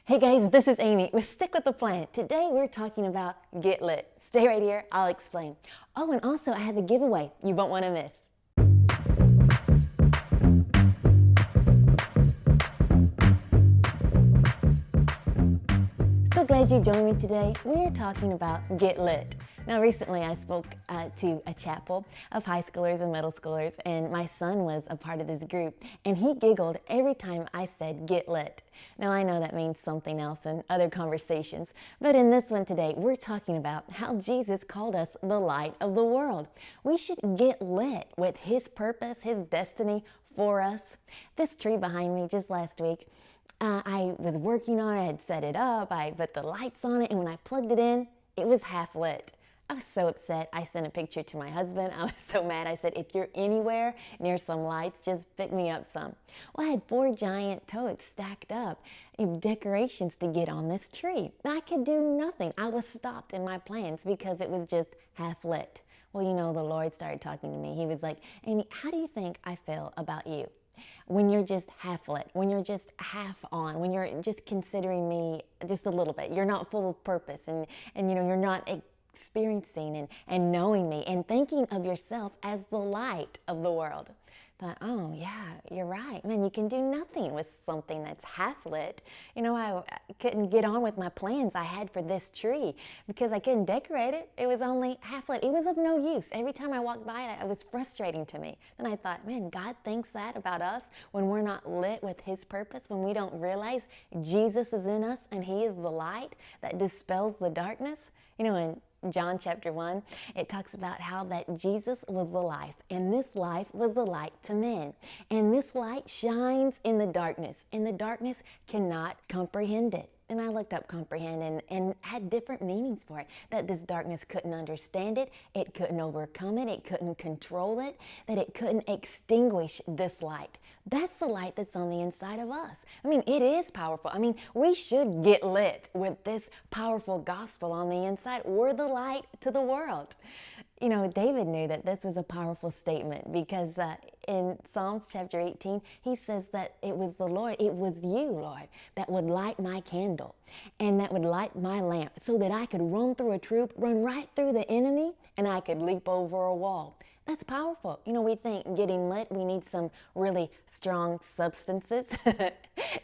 Hey guys, this is Amy with Stick with the Plan. Today we're talking about Get Lit. Stay right here, I'll explain. Oh, and also I have a giveaway you won't want to miss. So glad you joined me today. We are talking about Get Lit. Now recently I spoke to a chapel of high schoolers and middle schoolers, and my son was a part of this group, and he giggled every time I said get lit. Now I know that means something else in other conversations, but in this one today we're talking about how Jesus called us the light of the world. We should get lit with his purpose, his destiny for us. This tree behind me just last week, I was working on it, I had set it up, I put the lights on it, and when I plugged it in, it was half lit. I was so upset. I sent a picture to my husband. I was so mad. I said, if you're anywhere near some lights, just pick me up some. Well, I had 4 giant totes stacked up of decorations to get on this tree. I could do nothing. I was stopped in my plans because it was just half lit. Well, you know, the Lord started talking to me. He was like, Amy, how do you think I feel about you? When you're just half lit, when you're just half on, when you're just considering me just a little bit, you're not full of purpose, and you know, you're not experiencing and knowing me and thinking of yourself as the light of the world. Thought, oh yeah, you're right. Man, you can do nothing with something that's half lit. You know, I couldn't get on with my plans I had for this tree because I couldn't decorate it. It was only half lit. It was of no use. Every time I walked by it, it was frustrating to me. Then I thought, man, God thinks that about us when we're not lit with his purpose, when we don't realize Jesus is in us and he is the light that dispels the darkness. You know, in John chapter 1, it talks about how that Jesus was the life, and this life was the light to men. And this light shines in the darkness, and the darkness cannot comprehend it. And I looked up comprehend and had different meanings for it, that this darkness couldn't understand it, it couldn't overcome it, it couldn't control it, that it couldn't extinguish this light. That's the light that's on the inside of us. I mean, it is powerful. I mean, we should get lit with this powerful gospel on the inside. We're the light to the world. You know, David knew that this was a powerful statement because in Psalms chapter 18, he says that it was the Lord, it was you, Lord, that would light my candle and that would light my lamp so that I could run through a troop, run right through the enemy, and I could leap over a wall. That's powerful. You know, we think getting lit, we need some really strong substances,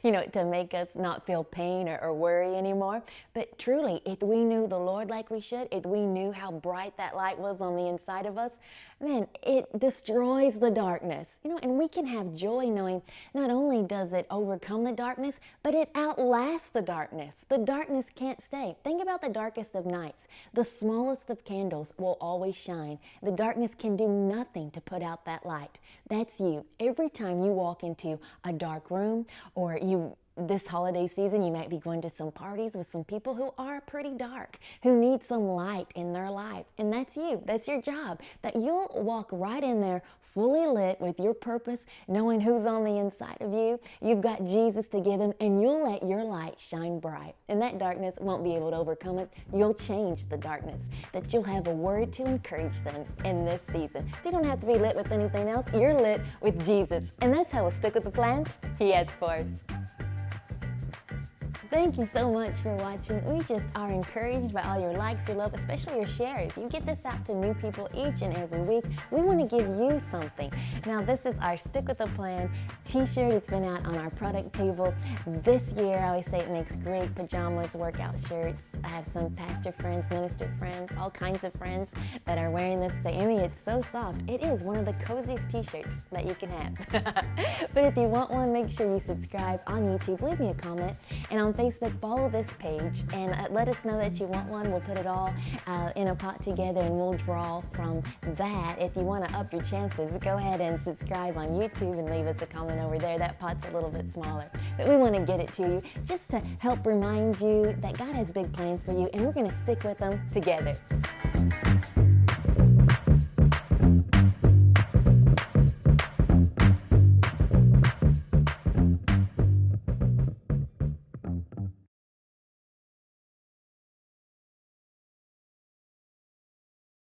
you know, to make us not feel pain or worry anymore. But truly, if we knew the Lord like we should, if we knew how bright that light was on the inside of us, man, it destroys the darkness. You know, and we can have joy knowing not only does it overcome the darkness, but it outlasts the darkness. The darkness can't stay. Think about the darkest of nights. The smallest of candles will always shine. The darkness can do nothing to put out that light. That's you. Every time you walk into a dark room, or this holiday season, you might be going to some parties with some people who are pretty dark, who need some light in their life. And that's you. That's your job. That you'll walk right in there fully lit with your purpose, knowing who's on the inside of you. You've got Jesus to give him, and you'll let your light shine bright. And that darkness won't be able to overcome it. You'll change the darkness. That you'll have a word to encourage them in this season. So you don't have to be lit with anything else. You're lit with Jesus. And that's how we'll stick with the plans he has for us. Thank you so much for watching. We just are encouraged by all your likes, your love, especially your shares. You get this out to new people each and every week. We want to give you something. Now, this is our Stick with the Plan t-shirt. It's been out on our product table this year. I always say it makes great pajamas, workout shirts. I have some pastor friends, minister friends, all kinds of friends that are wearing this. Say, Amy, it's so soft. It is one of the coziest t-shirts that you can have. But if you want one, make sure you subscribe on YouTube. Leave me a comment. And on Facebook, follow this page and let us know that you want one. We'll put it all in a pot together and we'll draw from that. If you want to up your chances, go ahead and subscribe on YouTube and leave us a comment over there. That pot's a little bit smaller, but we want to get it to you just to help remind you that God has big plans for you, and we're going to stick with them together.